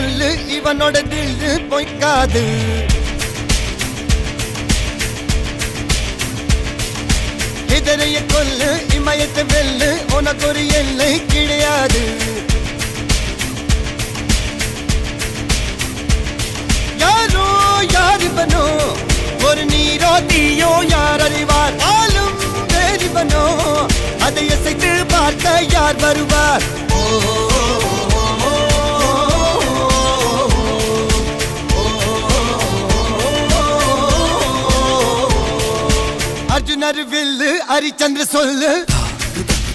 சொல்லு இவனோட தில்லு பொய்க்காது. இதரைய கொல்லு இமயத்தை வெல்லு உனக்கு ஒரு எல்லை கிடையாது. யாரோ யார் இவனோ ஒரு நீரோ தீயோ யார் அறிவார். ஆளும் வேறிவனோ அதை அசைத்து பார்க்க யார் வருவார். அர்ஜுனர் வில்லு ஹரிச்சந்திர சொல்லு